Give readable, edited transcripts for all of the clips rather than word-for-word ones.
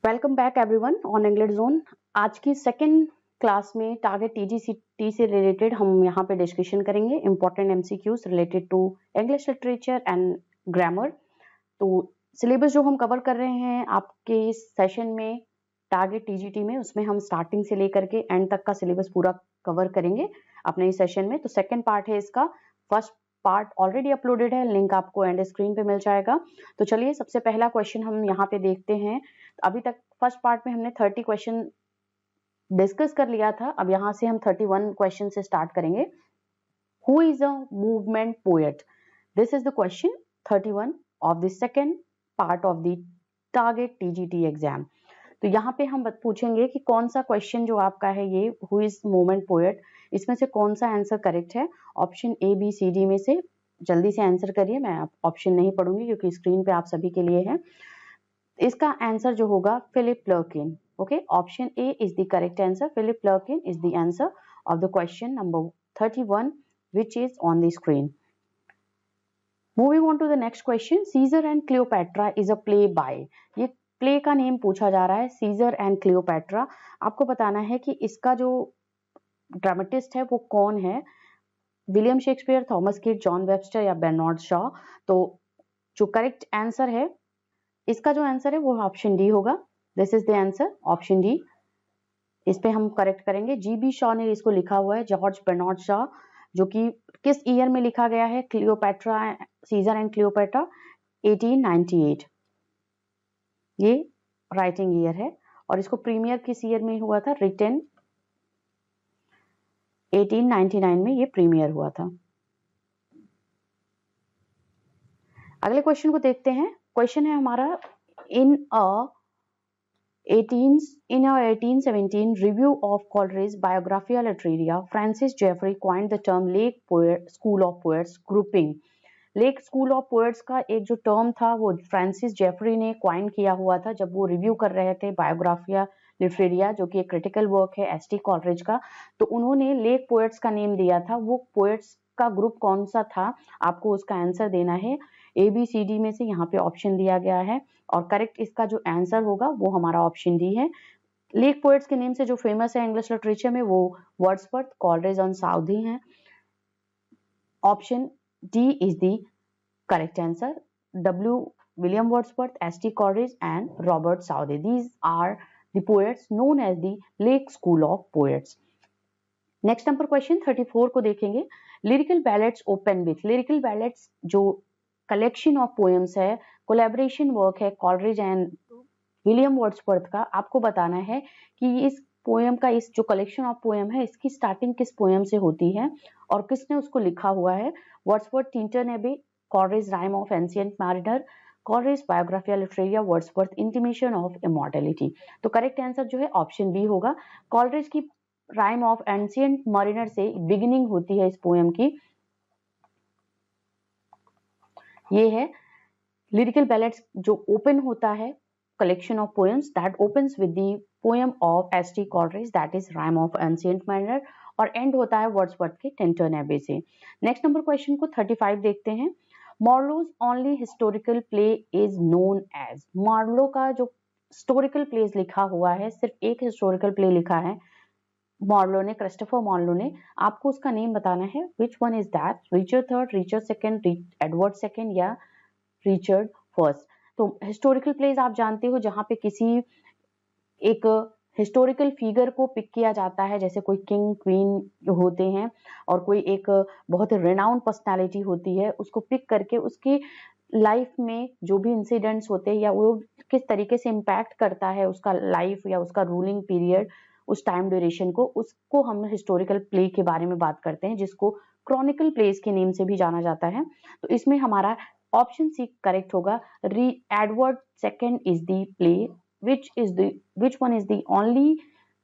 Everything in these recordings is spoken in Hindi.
Welcome back everyone on English zone. आज की सेकेंड क्लास में टारगेट टीजीसीटी से रिलेटेड हम यहाँ पे डिस्कशन करेंगे important MCQs related to English literature and grammar. तो सिलेबस जो हम कवर कर रहे हैं आपके इस सेशन में टारगेट टीजीटी में, उसमें हम स्टार्टिंग से लेकर के एंड तक का सिलेबस पूरा कवर करेंगे अपने इस सेशन में। तो सेकेंड पार्ट है इसका, फर्स्ट पार्ट ऑलरेडी अपलोडेड है, लिंक आपको एंड स्क्रीन पे मिल जाएगा। तो चलिए सबसे पहला क्वेश्चन हम यहाँ पे देखते हैं। अभी तक फर्स्ट पार्ट में हमने 30 क्वेश्चन डिस्कस कर लिया था, अब यहाँ से हम 31 क्वेश्चन से स्टार्ट करेंगे। Who is a movement poet? This is the question 31 of the second part of the target TGT exam. तो यहाँ पे हम पूछेंगे कि कौन सा क्वेश्चन जो आपका है ये हु इज मूवमेंट पोएट, इसमें से कौन सा आंसर करेक्ट है। Option A B C D में से जल्दी से आंसर करिए, मैं ऑप्शन नहीं पढ़ूंगी क्योंकि स्क्रीन पे आप सभी के लिए है। इसका आंसर जो होगा Philip Larkin. Okay, option A is the correct answer. Philip Larkin is the answer of the question number 31 which is on the screen. Moving on to the next question, Caesar and Cleopatra is a play by. ये प्ले का नेम पूछा जा रहा है, सीजर एंड क्लियोपैट्रा। आपको बताना है कि इसका जो ड्रामेटिस्ट है वो कौन है, William Shakespeare, Thomas kit, John Webster या बेर्नार्ड शॉ। तो जो करेक्ट आंसर है, इसका जो आंसर है वो ऑप्शन डी होगा। This is the answer, option D. इस पे हम करेक्ट करेंगे। जीबी शॉ ने इसको लिखा हुआ है, जॉर्ज बेर्नार्ड शॉ, जो कि किस ईयर में लिखा गया है, क्लियोपैट्रा, सीजर एंड क्लियोपैट्रा 1898, ये राइटिंग ईयर है। और इसको प्रीमियर किस ईयर में हुआ था, रिटन 1899 में ये प्रीमियर हुआ था। अगले क्वेश्चन को देखते हैं। क्वेश्चन है हमारा, इन अ 1817 review of Coleridge's Biographia Literaria, Francis Jeffrey coined the term Lake School of Poets grouping. Lake school of poets का एक जो टर्म था वो फ्रांसिस जेफरी ने क्वाइन किया हुआ था जब वो रिव्यू कर रहे थे बायोग्राफिया लिटरेरिया, जो कि एक क्रिटिकल वर्क है एसटी कॉलरिज का। तो उन्होंने लेक पोएट्स का नेम दिया था। वो पोएट्स का ग्रुप कौन सा था, आपको उसका आंसर देना है। ए बी सी डी में से यहाँ पे ऑप्शन दिया गया है और करेक्ट इसका जो आंसर होगा वो हमारा ऑप्शन डी है। लेक पोएट्स के नेम से जो फेमस है इंग्लिश लिटरेचर में वो वर्ड्सवर्थ, कॉलरिज और साउदी हैं। Option D is the correct answer. W. William Wordsworth, S.T. Coleridge and Robert Southey. These are the poets known as the Lake School of Poets. Next number question 34 को देखेंगे। Lyrical ballads open with. Lyrical ballads जो collection of poems है, collaboration work है Coleridge and William Wordsworth का। आपको बताना है कि इस पोएम का, इस जो कलेक्शन ऑफ पोएम है, इसकी स्टार्टिंग किस पोएम से होती है और किसने उसको लिखा हुआ है। वर्ड्सवर्थ टिंटन एबे, Coleridge rhyme of ancient mariner, Coleridge Biographia Literaria, Wordsworth intimation of immortality. तो करेक्ट आंसर जो है ऑप्शन बी होगा। कॉलरिज की राइम ऑफ एंशिएंट मैरिनर से बिगिनिंग होती है इस पोएम की। ये है लिरिकल बैलेट्स जो ओपन होता है collection of poems that opens with the poem of S.T. Coleridge, that is Rime of Ancient Mariner, और end होता है वर्ड्सवर्थ के टिंटन एबे से। नेक्स्ट नंबर क्वेश्चन को 35 देखते हैं। Marlowe's only historical play is known as. Marlowe का जो हिस्टोरिकल प्लेस लिखा हुआ है, सिर्फ एक हिस्टोरिकल प्ले लिखा है मार्लो ने, क्रिस्टोफर मार्लो ने। आपको उसका नेम बताना है। विच one is that? Richard third, Richard second, Edward second या रिचर्ड फर्स्ट। तो हिस्टोरिकल प्लेस आप जानते हो जहां पे किसी एक हिस्टोरिकल फिगर को पिक किया जाता है, जैसे कोई किंग क्वीन होते हैं और कोई एक बहुत रिनाउंड पर्सनालिटी होती है, उसको पिक करके उसकी लाइफ में जो भी इंसिडेंट्स होते हैं या वो किस तरीके से इम्पैक्ट करता है उसका लाइफ या उसका रूलिंग पीरियड, उस टाइम ड्यूरेशन को, उसको हम हिस्टोरिकल प्ले के बारे में बात करते हैं, जिसको क्रॉनिकल प्लेस के नेम से भी जाना जाता है। तो इसमें हमारा ऑप्शन सी करेक्ट होगा। Edward second is the play which one is the only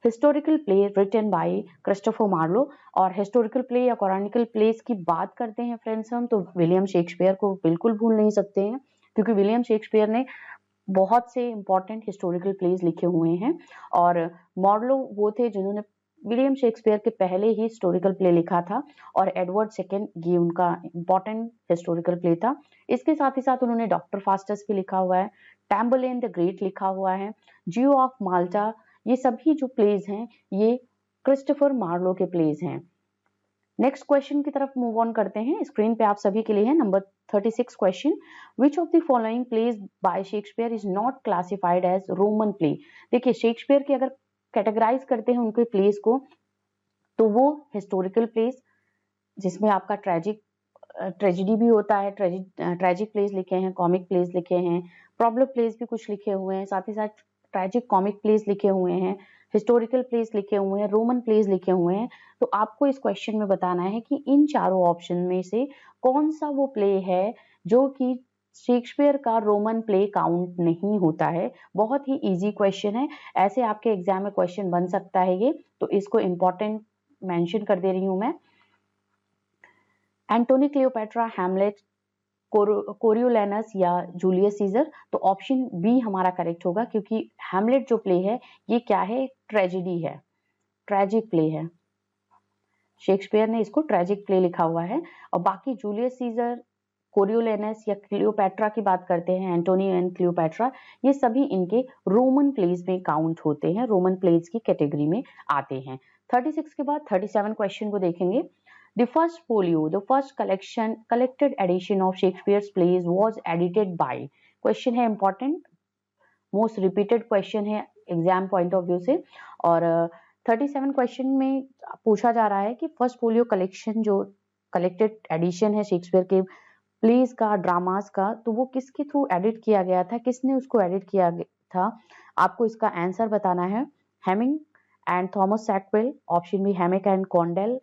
historical play written by Christopher Marlowe. और हिस्टोरिकल प्ले या क्रॉनिकल प्लेस की बात करते हैं फ्रेंड्स हम, तो विलियम शेक्सपियर को बिल्कुल भूल नहीं सकते हैं, क्योंकि विलियम शेक्सपियर ने बहुत से इंपॉर्टेंट हिस्टोरिकल प्लेस लिखे हुए हैं और मार्लो वो थे जिन्होंने विलियम शेक्सपियर के पहले ही हिस्टोरिकल प्ले लिखा था और एडवर्ड सेकेंड ये उनका इंपॉर्टेंट हिस्टोरिकल प्ले था। इसके साथ ही साथ उन्होंने डॉक्टर फास्टस भी लिखा हुआ है, टैम्बरलेन द ग्रेट लिखा हुआ है, जियो ऑफ माल्टा, ये सभी जो प्लेज हैं ये क्रिस्टोफर मार्लो के प्लेज हैं। नेक्स्ट क्वेश्चन की तरफ मूव ऑन करते हैं। स्क्रीन पे आप सभी के लिए है number 36 question, which of the following plays by Shakespeare is not classified as Roman play. देखिए शेक्सपियर के अगर कैटेगराइज करते हैं उनके प्लेस को तो वो हिस्टोरिकल प्लेस जिसमें आपका ट्रेजिडी भी होता है, ट्रेजिक प्लेस लिखे हैं, कॉमिक प्लेस लिखे हैं, प्रॉब्लम प्लेस भी कुछ लिखे हुए हैं, साथ ही साथ ट्रेजिक कॉमिक प्लेस लिखे हुए हैं, हिस्टोरिकल प्लेस लिखे हुए हैं, रोमन प्लेस लिखे हुए हैं। तो आपको इस क्वेश्चन में बताना है कि इन चारों ऑप्शन में से कौन सा वो प्ले है जो कि शेक्सपियर का रोमन प्ले काउंट नहीं होता है। बहुत ही इजी क्वेश्चन है, ऐसे आपके एग्जाम में क्वेश्चन बन सकता है ये, तो इसको इंपॉर्टेंट मेंशन कर दे रही हूं मैं। एंटोनी क्लियोपेट्रा, हैमलेट, कोरियोलैनस या जूलियस सीजर। तो ऑप्शन बी हमारा करेक्ट होगा क्योंकि हैमलेट जो प्ले है ये क्या है, ट्रेजेडी है, ट्रेजिक प्ले है। शेक्सपियर ने इसको ट्रेजिक प्ले लिखा हुआ है। और बाकी जूलियस सीजर, कोरियोलैनस या क्लियोपेट्रा की बात करते हैं, एंटोनी एंड क्लियोपेट्रा, ये सभी इनके रोमन प्लेज में काउंट होते हैं, रोमन प्लेज की कैटेगरी में आते हैं। 36 के बाद 37 क्वेश्चन को देखेंगे। The first folio, the first collected edition of Shakespeare's plays was edited by। Question है इंपॉर्टेंट, मोस्ट रिपीटेड क्वेश्चन है एग्जाम पॉइंट ऑफ व्यू से। और 37 क्वेश्चन में पूछा जा रहा है कि फर्स्ट फोलियो कलेक्शन जो कलेक्टेड एडिशन है शेक्सपियर के प्लेज का, ड्रामास का, तो वो किसके थ्रू एडिट किया गया था, किसने उसको एडिट किया था। आपको इसका आंसर बताना है। Heminges and Thomas Sackville, option B Heminges and Condell,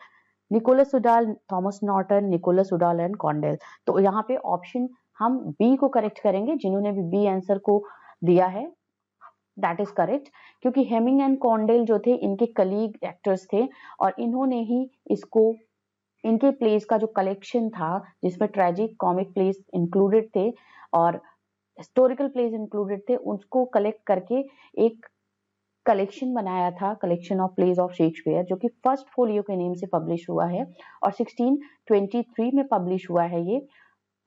Nicholas Udall, Thomas Norton, Nicholas Udall and Condell. तो यहाँ पे ऑप्शन हम बी को करेक्ट करेंगे, जिन्होंने भी बी आंसर को दिया है दैट इज करेक्ट, क्योंकि हेमिंग एंड कॉन्डेल जो थे इनके कलीग एक्टर्स थे और इन्होंने ही इसको, इनके प्लेस का जो कलेक्शन था जिसमें ट्रेजिक कॉमिक प्लेस इंक्लूडेड थे और हिस्टोरिकल प्लेस इंक्लूडेड थे, उसको कलेक्ट करके एक कलेक्शन बनाया था, collection of plays of Shakespeare, जो कि फर्स्ट फोलियो के नेम से पब्लिश हुआ है और 1623 में पब्लिश हुआ है ये।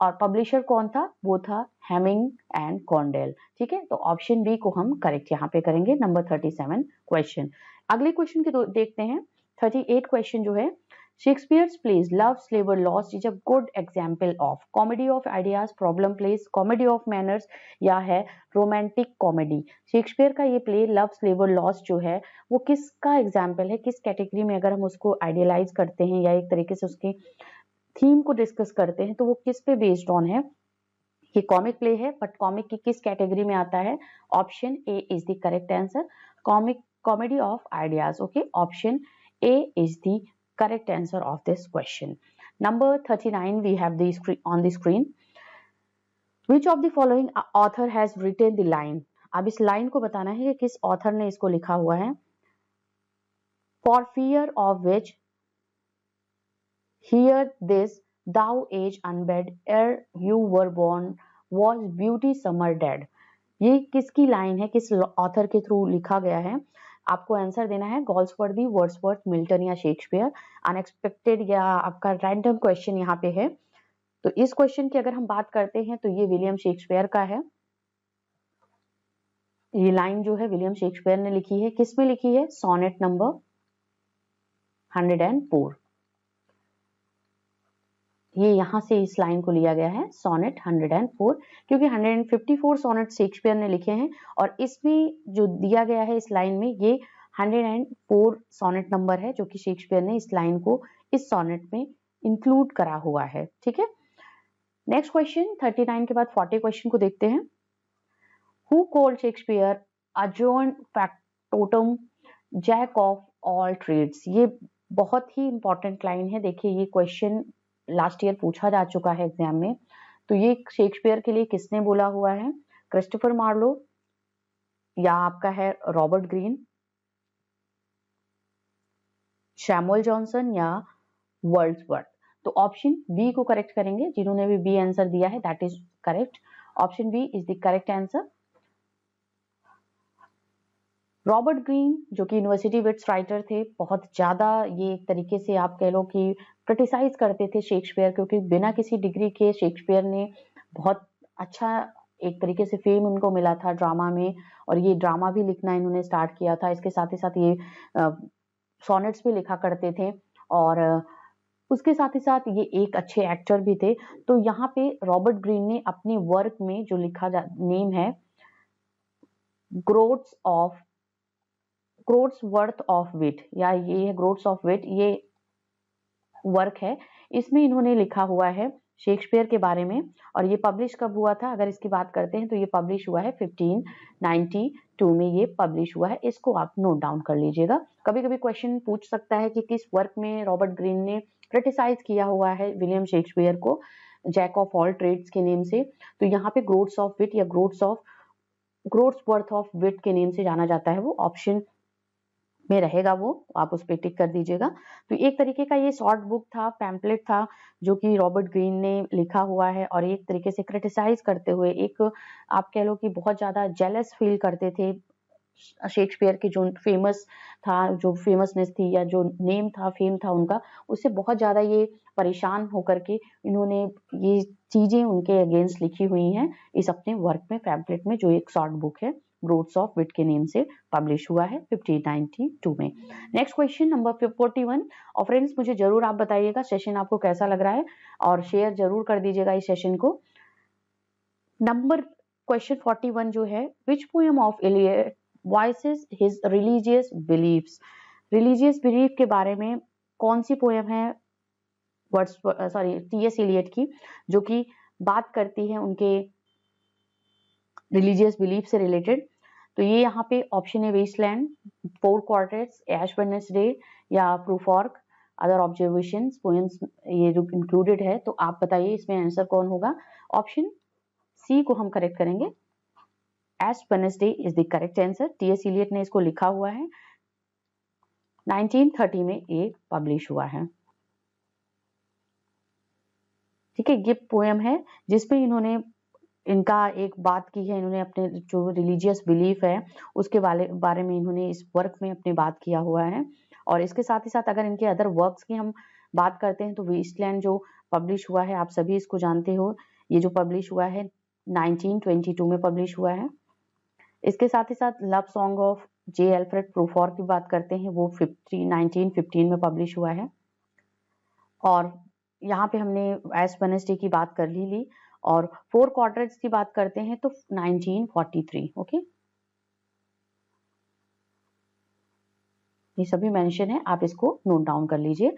और पब्लिशर कौन था, वो था हेमिंग एंड कॉन्डेल। ठीक है, तो ऑप्शन बी को हम करेक्ट यहाँ पे करेंगे। Number 37 question. अगले क्वेश्चन के देखते हैं। 38 क्वेश्चन जो है, शेक्सपियर्स प्लेज लव, स्लेवर, lost is a good example of comedy of ideas, problem plays, comedy of manners या है रोमांटिक कॉमेडी। शेक्सपियर का ये प्ले लव, स्लेवर, लॉस्ट जो है वो किसका एग्जाम्पल है, किस कैटेगरी में अगर हम उसको आइडियलाइज करते हैं या एक तरीके से उसकी थीम को डिस्कस करते हैं तो वो किस पे बेस्ड ऑन है। ये कॉमिक प्ले है, बट कॉमिक की किस कैटेगरी में आता है। Option A is the correct answer, comic, comedy of ideas. Okay, option A is the correct answer of this question. Number 39 we have on the screen. Which of the following author has written the line? अब इस लाइन को बताना है कि किस ऑथर ने इसको लिखा हुआ है। For fear of which hear this thou age unbed ere you were born was beauty summer dead। ये किसकी लाइन है, किस ऑथर के थ्रू लिखा गया है। आपको आंसर देना है गॉल्सवर्दी, वर्ड्सवर्थ, मिल्टन या शेक्सपियर। अनएक्सपेक्टेड या आपका रैंडम क्वेश्चन यहाँ पे है। तो इस क्वेश्चन की अगर हम बात करते हैं तो ये विलियम शेक्सपियर का है। ये लाइन जो है विलियम शेक्सपियर ने लिखी है, किस में लिखी है, सोनेट नंबर 104। ये यहां से इस लाइन को लिया गया है, सोनेट 104, क्योंकि 154 सोनेट शेक्सपियर ने लिखे हैं और इसमें जो दिया गया है इस लाइन में ये 104 सोनेट नंबर है जो कि शेक्सपियर ने इस लाइन को इस सोनेट में इंक्लूड करा हुआ है। ठीक है, नेक्स्ट क्वेश्चन 39 के बाद 40 क्वेश्चन को देखते हैं। Who called Shakespeare a John factotum jack of all trades. ये बहुत ही इंपॉर्टेंट लाइन है। देखिए ये क्वेश्चन लास्ट ईयर पूछा जा चुका है एग्जाम में। तो ये शेक्सपियर के लिए किसने बोला हुआ है, क्रिस्टोफर मार्लो या आपका है रॉबर्ट ग्रीन, सैमुअल जॉनसन या वर्ड्सवर्थ। तो ऑप्शन बी को करेक्ट करेंगे, जिन्होंने भी बी आंसर दिया है that is correct. Option B is the correct answer. Robert Greene जो कि यूनिवर्सिटी विट्स राइटर थे, बहुत ज़्यादा ये एक तरीके से आप कह लो कि क्रिटिसाइज करते थे शेक्सपियर, क्योंकि बिना किसी डिग्री के शेक्सपियर ने बहुत अच्छा एक तरीके से फेम उनको मिला था ड्रामा में, और ये ड्रामा भी लिखना इन्होंने स्टार्ट किया था। इसके साथ ही साथ ये सोनेट्स भी लिखा करते थे, और उसके साथ ही साथ ये एक अच्छे एक्टर भी थे। तो यहाँ पे रॉबर्ट ग्रीन ने अपने वर्क में जो लिखा नेम है ग्रोट्स वर्थ ऑफ विट, या ये ग्रोट्स ऑफ विट, ये वर्क है। इसमें इन्होंने लिखा हुआ है शेक्सपियर के बारे में, और ये पब्लिश कब हुआ था अगर इसकी बात करते हैं तो ये पब्लिश हुआ है 1592 में ये पब्लिश हुआ है। इसको आप नोट डाउन कर लीजिएगा। कभी कभी क्वेश्चन पूछ सकता है कि किस वर्क में रॉबर्ट ग्रीन ने क्रिटिसाइज किया हुआ है विलियम शेक्सपियर को जैक ऑफ ऑल ट्रेड्स के नेम से। तो यहाँ पे ग्रोट्स ऑफ विट या ग्रोट्स वर्थ ऑफ विट के नेम से जाना जाता है, वो ऑप्शन में रहेगा, वो आप उस पर टिक कर दीजिएगा। तो एक तरीके का ये शॉर्ट बुक था, पैम्पलेट था, जो कि रॉबर्ट ग्रीन ने लिखा हुआ है, और एक तरीके से क्रिटिसाइज करते हुए, एक आप कह लो कि बहुत ज्यादा जेलस फील करते थे शेक्सपियर की जो फेमस था, जो फेमसनेस थी या जो नेम था, फेम था उनका, उससे बहुत ज्यादा ये परेशान होकर के इन्होंने ये चीजें उनके अगेंस्ट लिखी हुई हैं इस अपने वर्क में, पैम्पलेट में, जो एक शॉर्ट बुक है ग्रोट्स ऑफ विट के नेम से पब्लिश हुआ है 1592 में। Next question number 41। और फ्रेंड्स मुझे जरूर आप बताइएगा सेशन आपको कैसा लग रहा है, और शेयर जरूर कर दीजिएगा इस सेशन को। नंबर क्वेश्चन 41 जो है, which poem of Iliad voices his religious beliefs. Religious belief के बारे में कौन सी पोएम है टीएस इलियट की, जो कि बात करती है उनके रिलीजियस बिलीफ से रिलेटेड। तो ये यहाँ पे ऑप्शन है वेस्टलैंड, फोर क्वार्टर्स, ऐश वेडनेसडे, या प्रूफॉर्क, अदर ऑब्जर्वेशंस, पोएम्स ये जो इंक्लूडेड है। तो आप बताइए इसमें आंसर कौन होगा। ऑप्शन सी को हम करेक्ट करेंगे, Ash Wednesday is the correct answer. TS Eliot ने इसको लिखा हुआ है, 1930 में ये पब्लिश हुआ है। ठीक है, ये पोएम है जिसपे इन्होंने इनका एक बात की है, इन्होंने अपने जो रिलीजियस बिलीफ है उसके बारे में इन्होंने इस वर्क में अपनी बात किया हुआ है। और इसके साथ ही साथ अगर इनके अदर वर्क्स की हम बात करते हैं तो वेस्टलैंड जो पब्लिश हुआ है, आप सभी इसको जानते हो, ये जो पब्लिश हुआ है 1922 में पब्लिश हुआ है। इसके साथ ही साथ love song of J Alfred Prufrock की बात करते हैं, वो 1915 में पब्लिश हुआ है। और यहाँ पे हमने ऐश वेडनेसडे की बात कर ली, और फोर क्वार्टर्स की बात करते हैं तो 1943। ओके, ये सभी मेंशन है, आप इसको नोट डाउन कर लीजिए।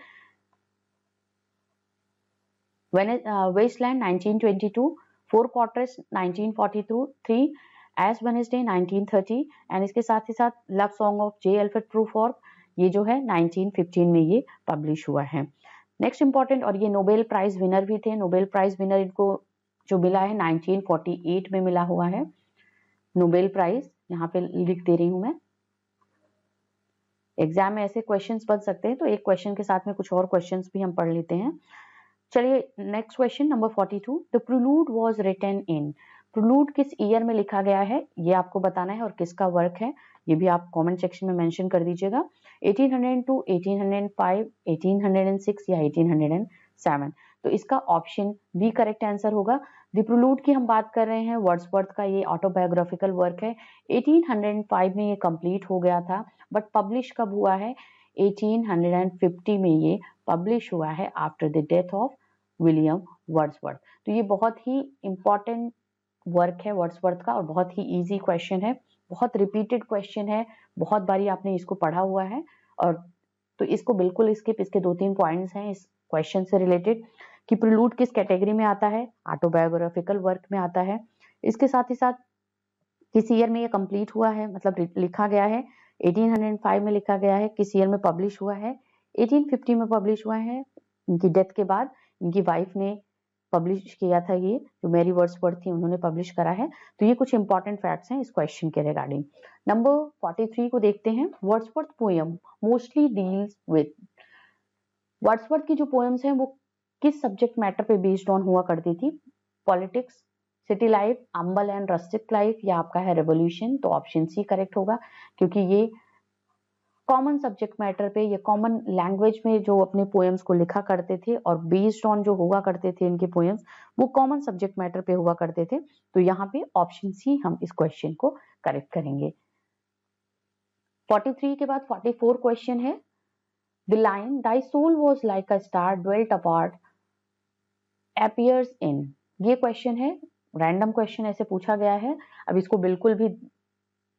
Waste land 1922, four quarters 1943, Ash Wednesday 1930, and इसके साथ ही साथ love song of J Alfred Prufrock, ये जो है 1915 में ये पब्लिश हुआ है। नेक्स्ट इंपॉर्टेंट, और ये नोबेल प्राइज विनर भी थे। नोबेल प्राइज विनर इनको जो मिला है 1948 में मिला हुआ है नोबेल प्राइज, यहाँ पे लिख दे रही हूं मैं। एग्जाम में ऐसे क्वेश्चंस बन सकते हैं, तो एक क्वेश्चन के साथ में कुछ और क्वेश्चंस भी हम पढ़ लेते हैं। चलिए next question number 42। The prelude was written in. Prelude किस ईयर में लिखा गया है ये आपको बताना है, और किसका वर्क है ये भी आप कमेंट सेक्शन में मेंशन कर दीजिएगा। 1802, 1805, 1806 या 1807। तो इसका ऑप्शन बी करेक्ट आंसर होगा। द प्रिलूड की हम बात कर रहे हैं, वर्ड्सवर्थ का ये ऑटोबायोग्राफिकल वर्क है। 1805 में ये कंप्लीट हो गया था, बट पब्लिश कब हुआ है, 1850 में ये पब्लिश हुआ है after the death of William Wordsworth. तो ये बहुत ही इंपॉर्टेंट वर्क है वर्ड्सवर्थ का, और बहुत ही इजी क्वेश्चन है, बहुत रिपीटेड क्वेश्चन है, बहुत बारी आपने इसको पढ़ा हुआ है। और तो इसको बिल्कुल स्किप, इसके 2-3 पॉइंट्स हैं इस क्वेश्चन से रिलेटेड कि प्रिलूड किस कैटेगरी में आता है, ऑटोबायोग्राफिकल वर्क में आता है। इसके साथ ही साथ किस ईयर में ये कंप्लीट हुआ है, मतलब लिखा गया है 1805 में लिखा गया है, किस ईयर में पब्लिश हुआ है, 1850 में पब्लिश हुआ है। इनकी डेथ के बाद इनकी वाइफ ने पब्लिश किया था, ये जो मैरी वर्ड्सवर्थ थी उन्होंने पब्लिश करा है। तो ये कुछ इंपॉर्टेंट फैक्ट्स हैं इस क्वेश्चन के रिगार्डिंग। नंबर 43 को देखते हैं। Wordsworth poem mostly deals with. Wordsworth की जो पोएम्स हैं वो किस सब्जेक्ट मैटर पे बेस्ड ऑन हुआ करती थी, पॉलिटिक्स, सिटी लाइफ, अम्बल एंड रस्टिक लाइफ, या आपका है रेवोल्यूशन। तो ऑप्शन सी करेक्ट होगा, क्योंकि ये कॉमन सब्जेक्ट मैटर पे या कॉमन लैंग्वेज में जो अपने पोएम्स को लिखा करते थे और बेस्ड ऑन जो हुआ करते थे इनके पोएम्स, वो कॉमन सब्जेक्ट मैटर पे हुआ करते थे। तो यहाँ पे ऑप्शन सी हम इस क्वेश्चन को करेक्ट करेंगे। 43 के बाद 44 क्वेश्चन है, the line thy soul was like a star dwelt apart appears in, ये क्वेश्चन है, रैंडम क्वेश्चन ऐसे पूछा गया है। अब इसको बिल्कुल भी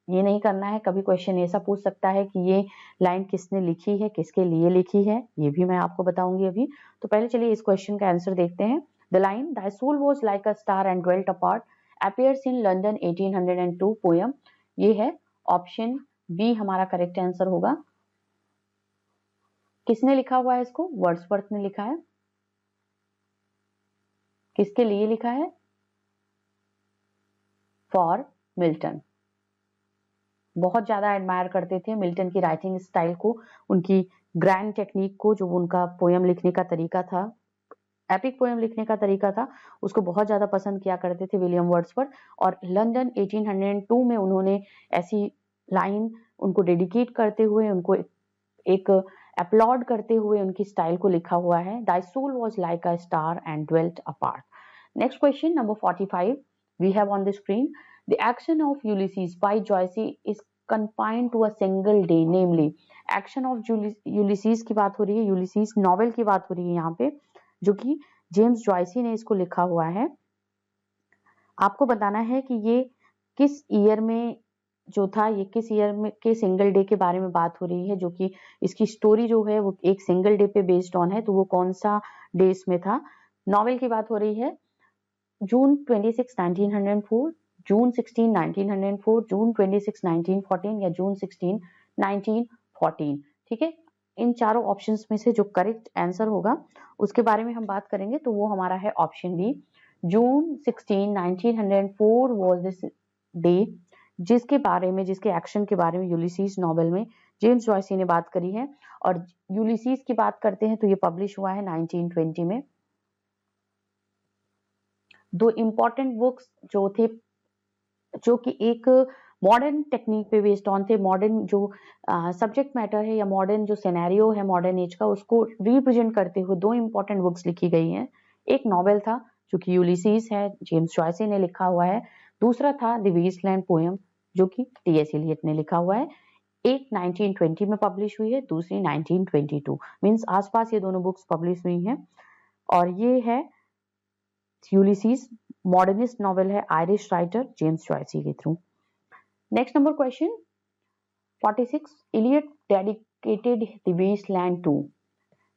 ये नहीं करना है, कभी क्वेश्चन ऐसा पूछ सकता है कि ये लाइन किसने लिखी है, किसके लिए लिखी है, ये भी मैं आपको बताऊंगी अभी। तो पहले चलिए इस क्वेश्चन का आंसर देखते हैं। The line thy soul was like a star and dwelt apart appears in London 1802 poem, ये है ऑप्शन बी हमारा करेक्ट आंसर होगा। किसने लिखा हुआ है इसको? वर्ड्सवर्थ ने लिखा है। किसके लिए लिखा है? For Milton. बहुत ज्यादा एडमायर करते थे मिल्टन की राइटिंग स्टाइल को, उनकी ग्रैंड टेक्निक को, जो उनका पोयम लिखने का तरीका था, एपिक पोयम लिखने का तरीका था, उसको बहुत ज्यादा पसंद किया करते थे विलियम वर्ड्सवर्थ। और लंदन 1802 में उन्होंने ऐसी लाइन उनको डेडिकेट करते हुए, उनको एक अपलॉड करते हुए उनकी स्टाइल को लिखा हुआ है। Thy soul was like a star and dwelt apart. Next question, number 45, we have on the screen. The action of Ulysses by Joyce is confined to a single day, namely. Action of Ulysses की बात हो रही है, यूलिसीज नॉवेल की बात हो रही है यहाँ पे, जो कि जेम्स जॉयसी ने इसको लिखा हुआ है। आपको बताना है कि ये किस ईयर में जो था, ये किस ईयर में के सिंगल डे के बारे में बात हो रही है, जो कि इसकी स्टोरी जो है वो एक सिंगल डे पे बेस्ड ऑन है। तो वो कौन सा डे इसमें था? नॉवेल की बात हो रही है जून 26 1904, जून 16 1904, जून 26 1914 या जून 16 1914। ठीक है, इन चारों ऑप्शंस में से जो करेक्ट आंसर होगा उसके बारे में हम बात करेंगे। तो वो हमारा है option B, June 16 1904 was this day, जिसके बारे में, जिसके एक्शन के बारे में यूलिसीज नॉवेल में जेम्स जॉयसी ने बात करी है। और यूलिसीज की बात करते हैं तो ये पब्लिश हुआ है 1920 में। दो इंपॉर्टेंट बुक्स जो थे, जो कि एक मॉडर्न टेक्निक पे बेस्ड ऑन थे, मॉडर्न जो सब्जेक्ट मैटर है या मॉडर्न जो सिनेरियो है मॉडर्न एज का, उसको रिप्रेजेंट करते हुए दो इंपॉर्टेंट बुक्स लिखी गई हैं। एक नॉवेल था जो कि यूलिसीज है, जेम्स जॉयसी ने लिखा हुआ है। दूसरा था द वेस्टलैंड पोएम, जो कि टी.एस. एलियट ने लिखा हुआ है। एक 1920 में पब्लिश हुई है, दूसरी 1922, मींस आसपास ये दोनों बुक्स पब्लिश हुई हैं। और ये है यूलिसीज, मॉडर्निस्ट नॉवेल है, आयरिश राइटर जेम्स जॉयसी के through. Next number question 46, Eliot dedicated the Wasteland to,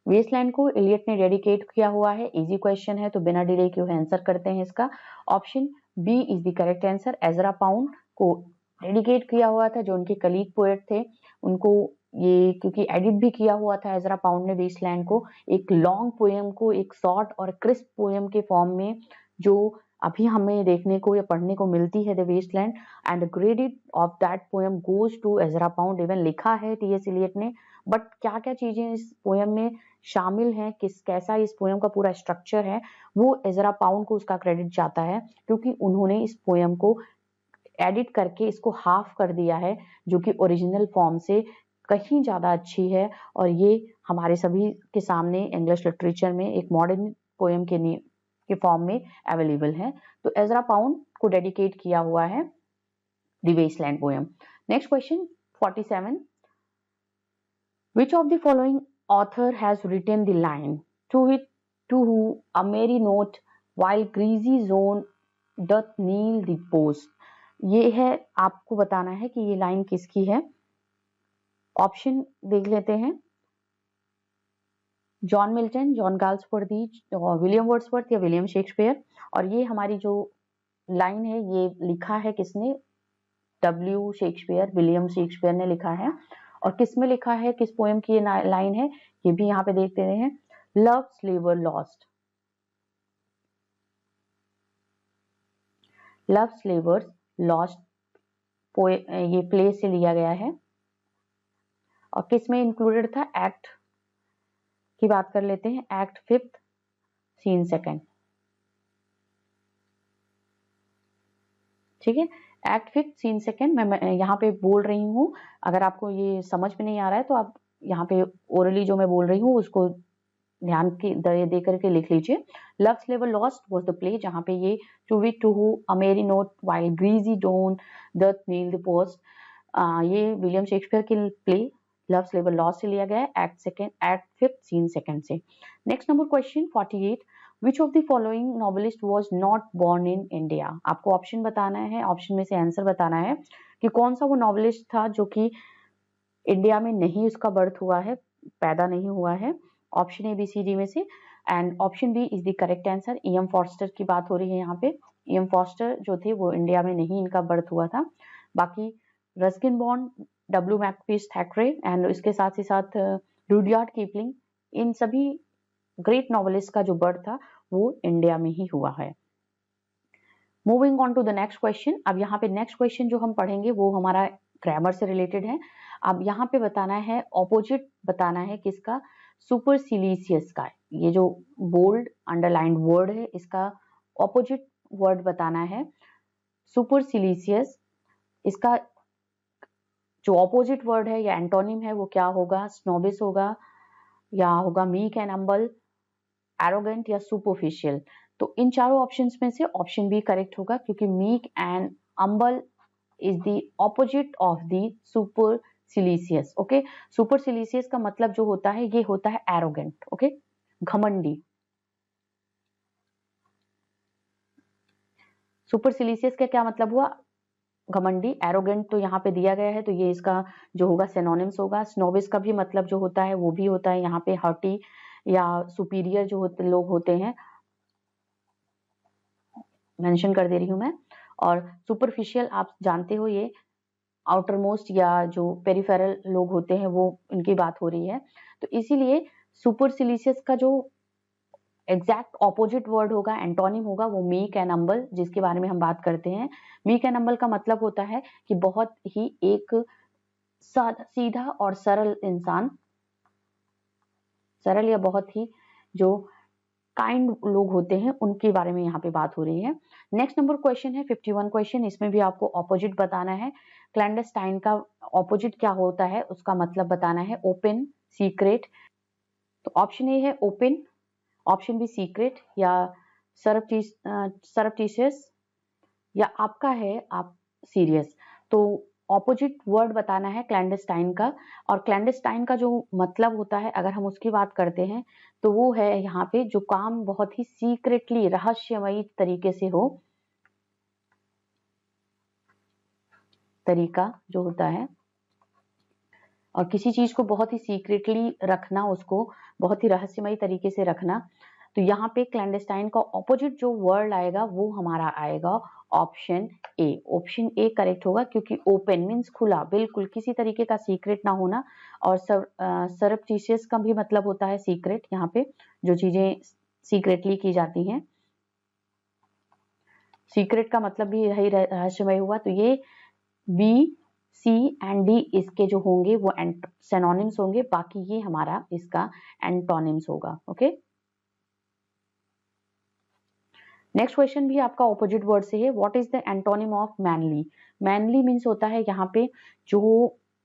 Wasteland को एलियट ने डेडिकेट किया हुआ है। इजी क्वेश्चन है तो बिना डिले के आंसर करते हैं इसका। Option B is the correct answer. Ezra Pound को डेडिकेट किया हुआ था, जो उनके कलीग पोएट थे, उनको ये क्योंकि एडिट भी किया हुआ था एजरा पाउंड ने वेस्टलैंड को, एक लॉन्ग पोएम को एक शॉर्ट और क्रिस्प पोएम के फॉर्म में, जो अभी हमें देखने को या पढ़ने को मिलती है the Wasteland, and the credit of that poem goes to Ezra Pound. Even लिखा है टी.एस. एलियट ने, बट क्या क्या चीजें इस पोएम में शामिल हैं, कैसा इस पोएम का पूरा स्ट्रक्चर है, वो एजरा पाउंड को उसका क्रेडिट जाता है, क्योंकि उन्होंने इस पोएम को एडिट करके इसको हाफ कर दिया है, जो कि ओरिजिनल फॉर्म से कहीं ज्यादा अच्छी है। और ये हमारे सभी के सामने इंग्लिश लिटरेचर में एक मॉडर्न पोएम के फॉर्म में अवेलेबल है। तो एजरा पाउंड को डेडिकेट किया हुआ है the Wasteland poem. Next question 47, which of the following author has written the line to who a merry note while greasy zone doth kneel the post, ये है, आपको बताना है कि ये लाइन किसकी है। ऑप्शन देख लेते हैं, John Milton, John Galsworthy, William Wordsworth या विलियम शेक्सपियर। और ये हमारी जो लाइन है ये लिखा है किसने? डब्ल्यू शेक्सपियर, विलियम शेक्सपियर ने लिखा है। और किस में लिखा है, किस पोएम की ये लाइन है, ये भी यहाँ पे देखते हैं, लव स्लेवर लॉस्ट, लव स्लेवर्स लॉस्ट ये प्ले से लिया गया है। और किस में इंक्लूडेड था? एक्ट की बात कर लेते हैं, एक्ट 5 सीन 2। ठीक है। एक्ट फिफ्थ सीन सेकेंड मैं यहाँ पे बोल रही हूँ, अगर आपको ये समझ में नहीं आ रहा है तो आप यहाँ पे ओरली जो मैं बोल रही हूँ उसको ध्यान की दे करके लिख लीजिए। लव्स लेवर लॉस्ट वाज द प्ले, जहाँ पे ये to whit to who a merry note while greasy joan doth keel the post, ये विलियम शेक्सपियर की प्ले लव्स लेवर लॉस्ट से लिया गया है, एक्ट फिफ्थ सीन सेकंड से। Next number question 48, which of the following novelist was not born in India. आपको ऑप्शन बताना है, ऑप्शन में से आंसर बताना है कि कौन सा वो नॉवेलिस्ट था जो कि इंडिया में नहीं उसका बर्थ हुआ है, पैदा नहीं हुआ है। Option A B C D में से, and option B is the correct answer. E M Forster की बात हो रही है यहाँ पे। ईएम फॉस्टर जो थे वो इंडिया में नहीं इनका बर्थ हुआ था। बाकी Ruskin Bond, W Makepeace Thackeray and इसके साथ ही साथ रुडयार्ड किपलिंग, इन सभी ग्रेट नॉवेलिस्ट का जो बर्थ था वो इंडिया में ही हुआ है। Moving on to the next question. अब यहाँ पे नेक्स्ट क्वेश्चन जो हम पढ़ेंगे वो हमारा ग्रामर से रिलेटेड है। अब यहाँ पे बताना है, ऑपोजिट बताना है किसका, सुपरसिलिशियस का। ये जो बोल्ड अंडरलाइंड वर्ड है इसका ऑपोजिट वर्ड बताना है सुपरसिलिशियस। इसका जो ऑपोजिट वर्ड है या एंटोनिम है वो क्या होगा, स्नोबिस होगा या होगा मीक एंड हम्बल, एरोगेंट या सुपरफिशियल। तो इन चारों ऑप्शंस में से ऑप्शन बी करेक्ट होगा, क्योंकि meek and humble is the opposite of the supercilious. Okay, supercilious का मतलब जो होता है ये होता है एरोगेंट, ओके, घमंडी। सुपरसिलिशियस का क्या मतलब हुआ, घमंडी। एरोगेंट तो यहाँ पे दिया गया है तो ये इसका जो होगा सिनोनिम्स होगा। स्नोबिस का भी मतलब जो होता है वो भी होता है यहाँ पे हॉटी या सुपीरियर जो लोग होते हैं, मेंशन कर दे रही हूं मैं। और सुपरफिशियल आप जानते हो ये आउटर मोस्ट या जो पेरिफेरल लोग होते हैं वो इनकी बात हो रही है। तो इसीलिए सुपरसिलिशियस का जो एग्जैक्ट ऑपोजिट वर्ड होगा, एंटोनिम होगा, वो मीक एंड हम्बल, जिसके बारे में हम बात करते हैं। मीक एंड हम्बल का मतलब होता है कि बहुत ही एक सीधा और सरल इंसान, सरल या बहुत ही जो काइंड लोग होते हैं उनके बारे में यहाँ पे बात हो रही है। नेक्स्ट नंबर क्वेश्चन है 51 क्वेश्चन, इसमें भी आपको ऑपोजिट बताना है। क्लैंडस्टाइन का ऑपोजिट क्या होता है उसका मतलब बताना है, ओपन, सीक्रेट। तो ऑप्शन ए है ओपन, ऑप्शन बी सीक्रेट या सरप्टिशियस, या आपका है आप सीरियस। तो ऑपोजिट वर्ड बताना है क्लैंडस्टाइन का, और क्लैंडस्टाइन का जो मतलब होता है अगर हम उसकी बात करते हैं तो वो है यहाँ पे जो काम बहुत ही सीक्रेटली रहस्यमयी तरीके से हो, तरीका जो होता है, और किसी चीज को बहुत ही सीक्रेटली रखना, उसको बहुत ही रहस्यमयी तरीके से रखना। तो यहाँ पे क्लैंडस्टाइन का ऑपोजिट जो वर्ड आएगा वो हमारा आएगा option A. Option A correct होगा, क्योंकि ओपन मीन्स खुला, बिल्कुल किसी तरीके का सीक्रेट ना होना, और सरप्टिशियस का भी मतलब होता है सीक्रेट, यहाँ पे जो चीजें सीक्रेटली की जाती हैं। सीक्रेट का मतलब भी यही रहस्यमय हुआ। तो ये बी, सी एंड डी इसके जो होंगे वो सिनोनिम्स होंगे, बाकी ये हमारा इसका एंटोनिम्स होगा। ओके, नेक्स्ट क्वेश्चन भी आपका ऑपोजिट वर्ड से है। What is the antonym of manly. Manly means होता है यहाँ पे जो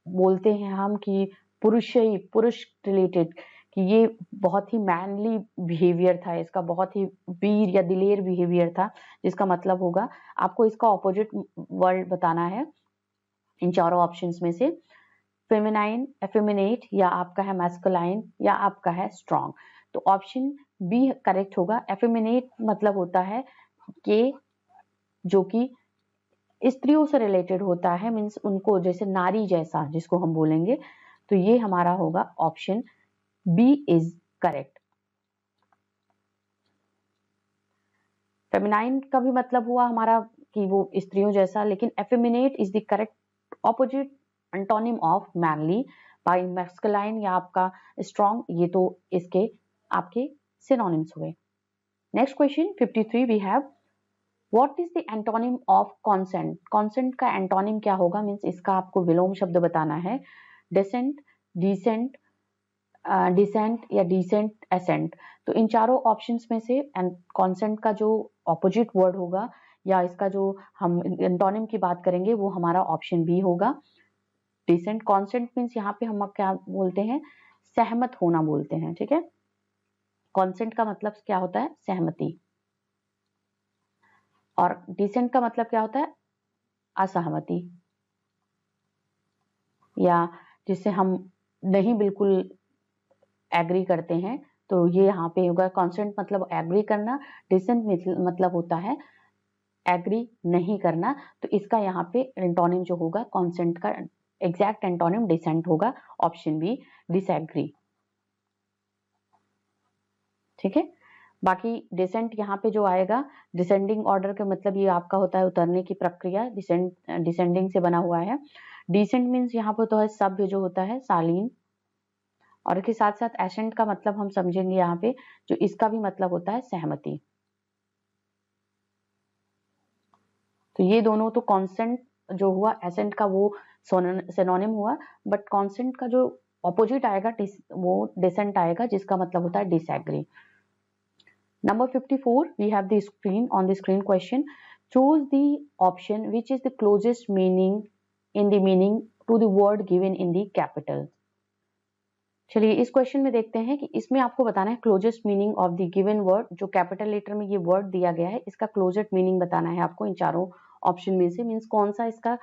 बोलते हैं हम कि पुरुष रिलेटेड, कि ये बहुत ही मैनली बिहेवियर था इसका, बहुत ही वीर या दिलेर बिहेवियर था, जिसका मतलब होगा आपको इसका ऑपोजिट वर्ड बताना है इन चारों ऑप्शंस में से। फेमिनाइन, एफेमिनेट, या आपका है मैस्कुलाइन, या आपका है स्ट्रॉन्ग। तो ऑप्शन बी करेक्ट होगा। एफेमिनेट मतलब होता है कि जो कि स्त्रियों से रिलेटेड होता है, मीन्स उनको जैसे नारी जैसा जिसको हम बोलेंगे, तो ये हमारा होगा option B is correct. Feminine का भी मतलब हुआ हमारा कि वो स्त्रियों जैसा, लेकिन effeminate is the correct opposite antonym of manly. By masculine या आपका स्ट्रॉन्ग, ये तो इसके आपके सिनोनिम्स हुए। Next question 53 we have, what is the antonym of consent. Consent का एंटोनिम क्या होगा, मीन्स इसका आपको विलोम शब्द बताना है। डिसेंट, डिसेंट, डिसेंट या डिसेंट, एसेंट। तो इन चारों ऑप्शंस में से कॉन्सेंट का जो ऑपोजिट वर्ड होगा या इसका जो हम एंटोनिम की बात करेंगे वो हमारा ऑप्शन बी होगा, डिसेंट। कॉन्सेंट मीन्स यहाँ पे हम क्या बोलते हैं, सहमत होना बोलते हैं, ठीक है। कॉन्सेंट का मतलब क्या होता है, सहमति, और डिसेंट का मतलब क्या होता है, असहमति, या जिससे हम नहीं बिल्कुल एग्री करते हैं, तो ये यहाँ पे होगा। कॉन्सेंट मतलब एग्री करना, डिसेंट मतलब होता है एग्री नहीं करना, तो इसका यहाँ पे एंटोनिम जो होगा कॉन्सेंट का एग्जैक्ट एंटोनिम डिसेंट होगा, ऑप्शन बी डिसएग्री, ठीक है। बाकी डिसेंट यहाँ पे जो आएगा, डिसेंडिंग ऑर्डर का मतलब ये आपका होता है उतरने की प्रक्रिया, डिसेंडिंग से बना हुआ है। डिसेंट मीन्स यहाँ पे तो है सभ्य जो होता है, शालीन, और इसके साथ साथ एसेंट का मतलब हम समझेंगे यहाँ पे, जो इसका भी मतलब होता है सहमति। तो ये दोनों तो कॉन्सेंट जो हुआ एसेंट का वो सिनोनिम हुआ, बट कॉन्सेंट का जो ऑपोजिट आएगा वो डिसेंट आएगा, जिसका मतलब होता है disagree. Number 54, we have the screen, on the screen question. Choose the option which is the closest meaning in the meaning to the word given in the capital. चलिए इस क्वेश्चन में देखते हैं कि इसमें आपको बताना है closest meaning of the given word, जो कैपिटल लेटर में ये वर्ड दिया गया है इसका क्लोजेस्ट मीनिंग बताना है आपको इन चारों ऑप्शन में से। मीन्स कौन सा इसका,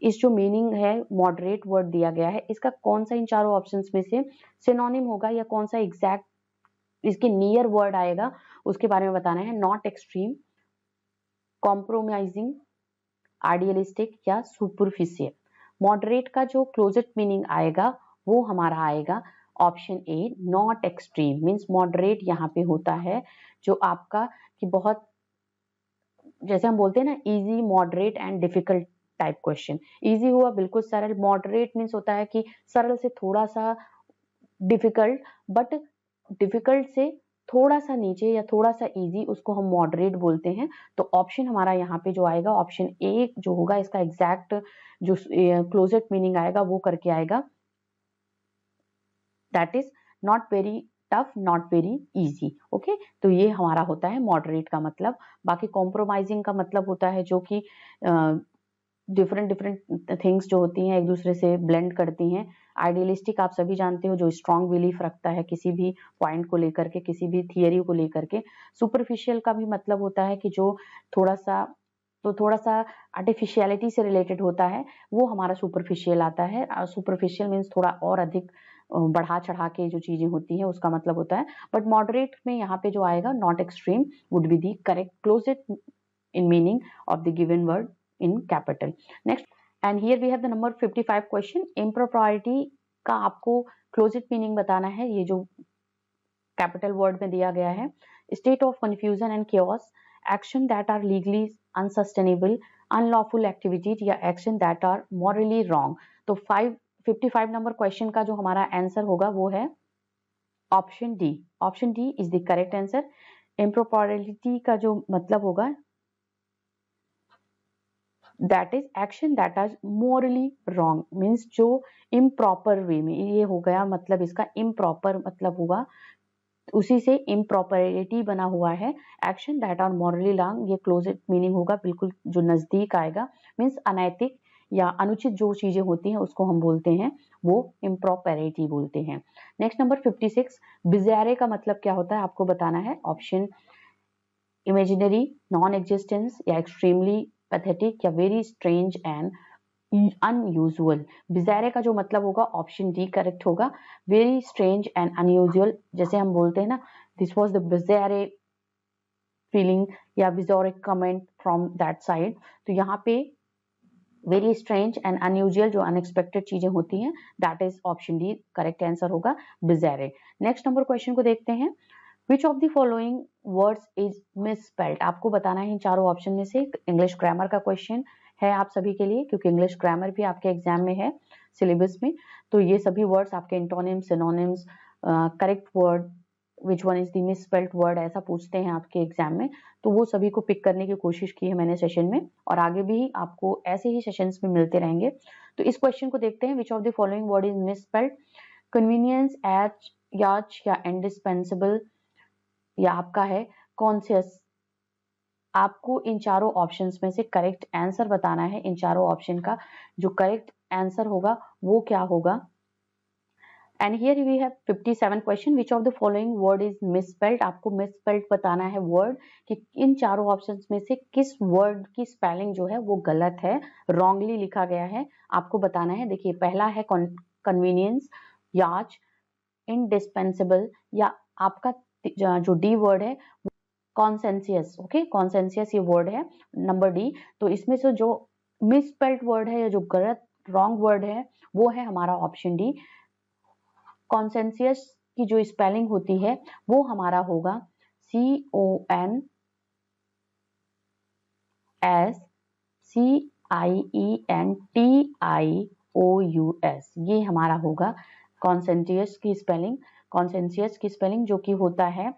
इस जो मीनिंग है मॉडरेट वर्ड दिया गया है, इसका कौन सा इन चारों ऑप्शंस में से सिनोनिम होगा, या कौन सा एग्जैक्ट इसके नियर वर्ड आएगा, उसके बारे में बताना है। नॉट एक्सट्रीम, कॉम्प्रोमाइजिंग, आइडियलिस्टिक या सुपरफिशियल। मॉडरेट का जो क्लोजेस्ट मीनिंग आएगा वो हमारा आएगा option A, not extreme. Means moderate यहाँ पे होता है जो आपका कि बहुत, जैसे हम बोलते हैं ना easy, moderate and difficult type question. Easy हुआ बिल्कुल सरल, मॉडरेट मीन्स होता है कि सरल से थोड़ा सा डिफिकल्ट, बट डिफिकल्ट से थोड़ा सा नीचे या थोड़ा सा इजी, उसको हम मॉडरेट बोलते हैं। तो ऑप्शन हमारा यहाँ पे जो आएगा ऑप्शन ए जो होगा, इसका एग्जैक्ट जो क्लोजेस्ट मीनिंग आएगा वो करके आएगा, that is not very tough, not very easy. Okay, तो ये हमारा होता है मॉडरेट का मतलब। बाकी कॉम्प्रोमाइजिंग का मतलब होता है जो कि डिफरेंट डिफरेंट थिंग्स जो होती हैं एक दूसरे से ब्लेंड करती हैं। आइडियलिस्टिक आप सभी जानते हो, जो स्ट्रॉन्ग बिलीफ रखता है किसी भी पॉइंट को लेकर के, किसी भी थियरी को लेकर के। सुपरफिशियल का भी मतलब होता है कि जो थोड़ा सा आर्टिफिशियलिटी से रिलेटेड होता है, वो हमारा सुपरफिशियल आता है। सुपरफिशियल मीन्स थोड़ा और अधिक बढ़ा चढ़ा के जो चीजें होती हैं उसका मतलब होता है। बट मॉडरेट में यहाँ पे जो आएगा not extreme would be the correct closest in meaning of the given word in capital. Next, and here we have the number 55 question. Impropriety का आपको closest meaning बताना है, ये जो capital word में दिया गया है। State of confusion and chaos, action that are legally unsustainable, unlawful activities या action that are morally wrong। तो 55 नंबर क्वेश्चन का जो हमारा आंसर होगा वो है option D. Option D is the correct answer. Impropriety का जो मतलब होगा that is action that are morally wrong, means जो इम्प्रॉपर वे में, ये हो गया मतलब इसका इम्प्रॉपर मतलब हुआ, उसी से इम्प्रॉपरिटी बना हुआ है। Action that are morally wrong, ये क्लोजेस्ट मीनिंग होगा, बिल्कुल जो नजदीक आएगा। मीन्स अनैतिक या अनुचित जो चीजें होती हैं उसको हम बोलते हैं, वो इम्प्रॉपरिटी बोलते हैं। नेक्स्ट नंबर 56, बिज़ारे का मतलब क्या होता है आपको बताना है। ऑप्शन इमेजिनरी, नॉन एग्जिस्टेंस या एक्सट्रीमली पैथेटिक या वेरी स्ट्रेंज एंड अनयूजुअल। बिज़ारे का जो मतलब होगा ऑप्शन डी करेक्ट होगा, वेरी स्ट्रेंज एंड अनयूजुअल। जैसे हम बोलते हैं ना, दिस वाज द बिज़ारे फीलिंग या बिज़ारे कमेंट फ्रॉम दैट साइड। तो यहाँ पे वेरी स्ट्रेंज एंड अनयूजुअल जो अनएक्सपेक्टेड चीजें होती हैं, that is option D correct answer होगा, बिज़ारे। नेक्स्ट नंबर क्वेश्चन को देखते हैं। Which of the following words is misspelled? आपको बताना है इन चारों ऑप्शन में से। इंग्लिश ग्रामर का क्वेश्चन है आप सभी के लिए, क्योंकि इंग्लिश ग्रामर भी आपके एग्जाम में है सिलेबस में। तो ये सभी वर्ड्स आपके antonyms, synonyms, correct word, which one is the misspelled word, ऐसा पूछते हैं आपके एग्जाम में। तो वो सभी को पिक करने की कोशिश की है मैंने सेशन में, और आगे भी आपको ऐसे ही सेशंस में मिलते रहेंगे। तो इस क्वेश्चन को देखते हैं। विच of the following word is misspelled? Convenience, H, याच या इंडिस्पेंसिबल, या आपका है कॉन्शियस, आपको इन चारों ऑप्शंस में से करेक्ट आंसर बताना है। इन चारों ऑप्शन का जो करेक्ट आंसर होगा वो क्या होगा। And here we have 57 question, which of the following word is misspelled. आपको मिसस्पेल्ड बताना है वर्ड कि इन चारों ऑप्शंस में से किस वर्ड की स्पेलिंग जो है वो गलत है, रॉन्गली लिखा गया है, आपको बताना है। देखिए पहला है कन्वीनियंस, याच, इंडिस्पेंसिबल, या आपका जो डी वर्ड है कॉन्सेंसियस। ओके, कॉन्सेंसियस ये वर्ड है नंबर डी। तो इसमें से जो मिसस्पेल्ड वर्ड है या जो गलत रॉन्ग वर्ड है वो है हमारा ऑप्शन डी। कॉन्सेंसियस की जो स्पेलिंग होती है वो हमारा होगा CONSCIENTIOUS, ये हमारा होगा कॉन्सेंसियस की स्पेलिंग। कॉन्सेंसियस की स्पेलिंग जो कि होता है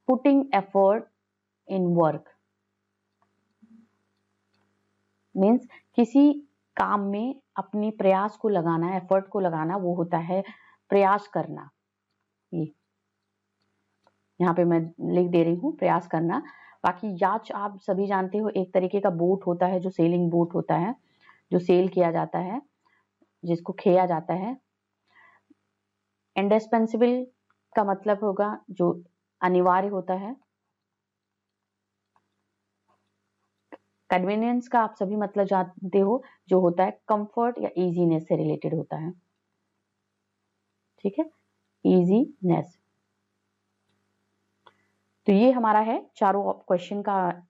putting effort in work, means किसी काम में अपनी प्रयास को लगाना, एफर्ट को लगाना, वो होता है प्रयास करना। ये यहाँ पे मैं लिख दे रही हूँ प्रयास करना। बाकी याच आप सभी जानते हो एक तरीके का बोट होता है, जो सेलिंग बोट होता है, जो सेल किया जाता है, जिसको खेया जाता है। इंडिस्पेंसिबल का मतलब होगा जो अनिवार्य होता है। कन्वीनियंस का आप सभी मतलब जानते हो, जो होता है कंफर्ट या इजीनेस से रिलेटेड होता है। ठीक है, इजीनेस। तो ये हमारा है चारों क्वेश्चन का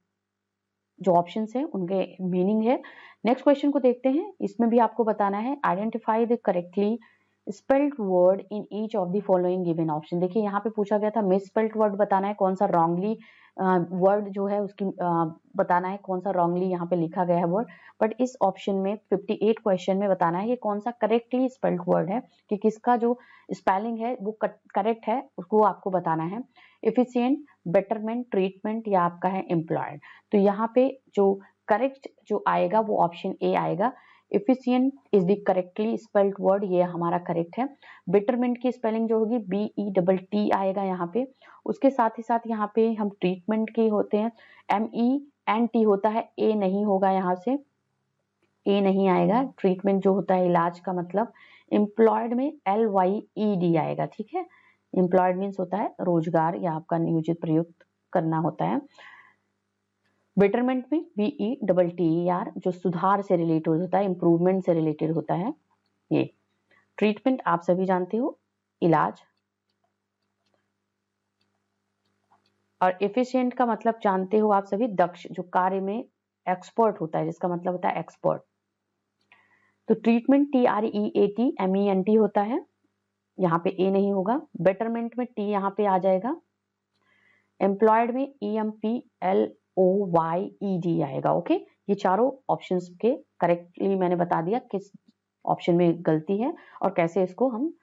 जो ऑप्शंस है उनके मीनिंग है। नेक्स्ट क्वेश्चन को देखते हैं। इसमें भी आपको बताना है identify the correctly spelled word in each of the following given option. देखिए यहाँ पे पूछा गया था मिस स्पेल्ड वर्ड बताना है, कौन सा रॉन्गली वर्ड जो है उसकी बताना है, कौन सा रॉन्गली यहाँ पे लिखा गया है वर्ड। बट इस ऑप्शन में 58 क्वेश्चन में बताना है कि कौन सा करेक्टली स्पेल्ड वर्ड है, कि किसका जो स्पेलिंग है वो करेक्ट है, उसको आपको बताना है। एफिशिएंट, बेटरमेंट, ट्रीटमेंट या आपका है एम्प्लॉयड। तो यहाँ पे जो करेक्ट जो आएगा वो ऑप्शन ए आएगा। Efficient is the correctly spelled word, ये हमारा करेक्ट है। बेटरमेंट की स्पेलिंग जो होगी BETT आएगा यहाँ पे। उसके साथ ही साथ यहाँ पे हम ट्रीटमेंट के होते हैं MENT होता है, ए नहीं होगा, यहाँ से ए नहीं आएगा। ट्रीटमेंट जो होता है इलाज का मतलब। एम्प्लॉयड में LYED आएगा। ठीक है, एम्प्लॉयड मीन्स होता है रोजगार या आपका नियोजित प्रयुक्त करना होता है। बेटरमेंट में BETTER जो सुधार से रिलेटेड होता है, इंप्रूवमेंट से रिलेटेड होता है। ये ट्रीटमेंट आप सभी जानते हो, इलाज। और एफिशिएंट का मतलब जानते हो आप सभी, दक्ष, जो कार्य में एक्सपर्ट होता है, जिसका मतलब होता है एक्सपर्ट। तो ट्रीटमेंट TREATMENT होता है, यहाँ पे ए नहीं होगा। बेटरमेंट में टी यहाँ पे आ जाएगा। एम्प्लॉयड में EMPLOYED आएगा। ओके, ये चारों ऑप्शंस के करेक्टली मैंने बता दिया किस ऑप्शन में गलती है और कैसे इसको हम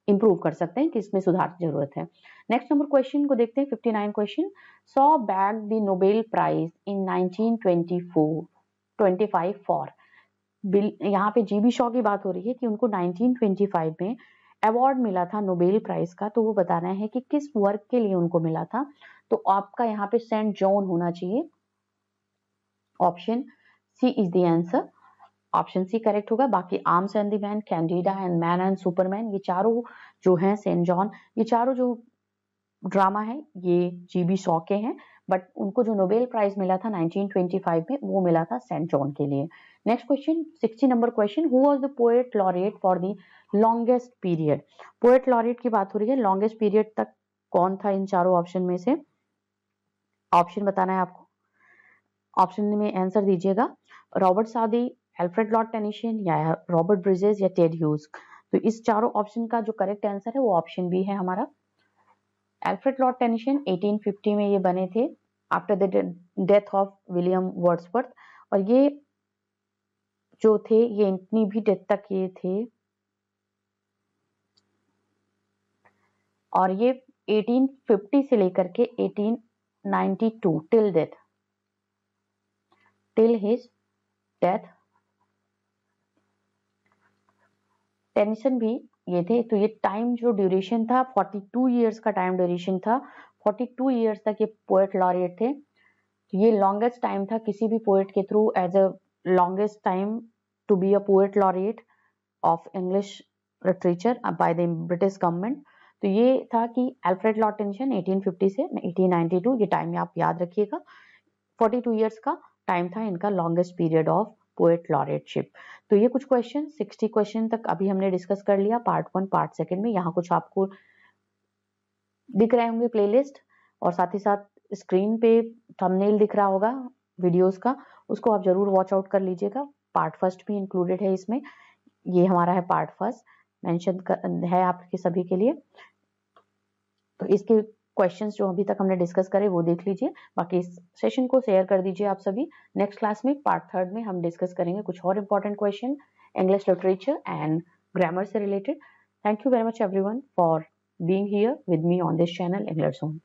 इंप्रूव कर सकते हैं, किसमें सुधार की जरूरत है। नेक्स्ट नंबर क्वेश्चन को देखते हैं। 59 question, Shaw bag the Nobel prize in 1925 for. यहाँ पे जीबी शॉ की बात हो रही है कि उनको 1925 में अवार्ड मिला था नोबेल प्राइज का। तो वो बताना है कि किस वर्क के लिए उनको मिला था। तो आपका यहाँ पे सेंट जॉन होना चाहिए। Option C is the answer, option C correct होगा। बाकी arms and the man, Candida and man and superman, ये चारों जो हैं सेंट जॉन, ये चारों जो ड्रामा है ये जीबी शॉ के हैं। बट उनको जो नोबेल प्राइज मिला था 1925 में वो मिला था सेंट जॉन के लिए। Next question, 60 number question, who was the poet laureate for the longest period. Poet laureate की बात हो रही है, लॉन्गेस्ट पीरियड तक कौन था इन चारों ऑप्शन में से। ऑप्शन बताना है आपको, ऑप्शन में आंसर दीजिएगा। रॉबर्ट सादी, अल्फ्रेड लॉर्ड टेनिसन या रॉबर्ट ब्रिजेस या टेड ह्यूज। तो इस चारों ऑप्शन का जो करेक्ट आंसर है वो ऑप्शन बी है हमारा। अल्फ्रेड लॉर्ड टेनिसन 1850 में ये बने थे after the death of William Wordsworth. और ये जो थे ये इतनी भी डेथ तक ये थे, और ये 1850 से लेकर के 1892 टिल हिज डेथ टेनिसन भी ये थे। तो ये टाइम जो ड्यूरेशन था 42 इयर्स का टाइम ड्यूरेशन था। 42 इयर्स तक ये पोएट लॉरिएट थे। तो ये लॉन्गेस्ट टाइम था किसी भी पोएट के through as a longest time to be a poet laureate of English literature by the British government. तो ये था कि अल्फ्रेड लॉर्ड टेनिसन 1850 से 1892, ये टाइम आप याद रखिएगा। 42 इयर्स का टाइम था इनका लॉन्गेस्ट पीरियड ऑफ पोएट लॉरेटशिप। तो ये कुछ क्वेश्चन 60 क्वेश्चन तक अभी हमने डिस्कस कर लिया पार्ट 1 पार्ट 2 में। यहाँ कुछ आपको दिख रहे होंगे प्लेलिस्ट, और साथ ही साथ स्क्रीन पे थंबनेल दिख रहा होगा वीडियोस का, उसको आप जरूर वॉच आउट कर लीजिएगा। पार्ट 1 भी इंक्लूडेड है इसमें, ये हमारा है पार्ट 1 मेंशन है आपके सभी के लिए। तो इसके क्वेश्चंस जो अभी तक हमने डिस्कस करे वो देख लीजिए, बाकी इस सेशन को शेयर कर दीजिए आप सभी। नेक्स्ट क्लास में पार्ट 3 में हम डिस्कस करेंगे कुछ और important question English literature and grammar से related. Thank you very much everyone for being here with me on this channel English Zone.